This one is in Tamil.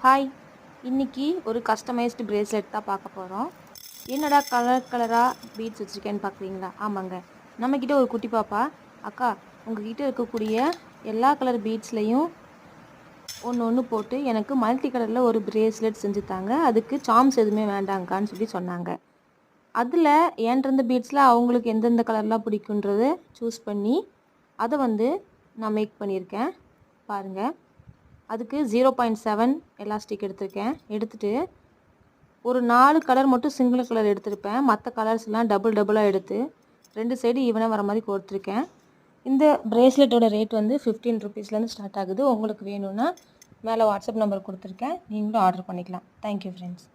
ஹாய், இன்னைக்கு ஒரு கஸ்டமைஸ்டு பிரேஸ்லெட் தான் பார்க்க போகிறோம். என்னடா கலர் கலராக பீட்ஸ் வச்சுருக்கேன்னு பார்க்குறீங்களா? ஆமாங்க, நம்மக்கிட்ட ஒரு குட்டி பாப்பா, அக்கா உங்ககிட்ட இருக்கக்கூடிய எல்லா கலர் பீட்ஸ்லையும் ஒன்று போட்டு எனக்கு மல்டி கலரில் ஒரு பிரேஸ்லெட் செஞ்சு தாங்க, அதுக்கு சார்ம்ஸ் எதுவுமே வேண்டாங்க்கான்னு சொல்லி சொன்னாங்க. அதில் என்கிட்ட பீட்ஸில் அவங்களுக்கு எந்தெந்த கலர்லாம் பிடிக்குன்றதை சூஸ் பண்ணி அதை நான் மேக் பண்ணியிருக்கேன். பாருங்கள், அதுக்கு 0.7 எலாஸ்டிக் எடுத்துகிட்டு ஒரு 4 கலர் மட்டும் சிங்கிள் கலர் எடுத்திருப்பேன். மற்ற கலர்ஸ்லாம் டபுளாக எடுத்து 2 சைடு ஈவனாக வர மாதிரி கொடுத்துருக்கேன். இந்த பிரேஸ்லெட்டோட ரேட் 15 ருபீஸ்லேருந்து ஸ்டார்ட் ஆகுது. உங்களுக்கு வேணும்னா மேலே வாட்ஸ்அப் நம்பர் கொடுத்துருக்கேன், நீங்களும் ஆர்டர் பண்ணிக்கலாம். Thank you friends.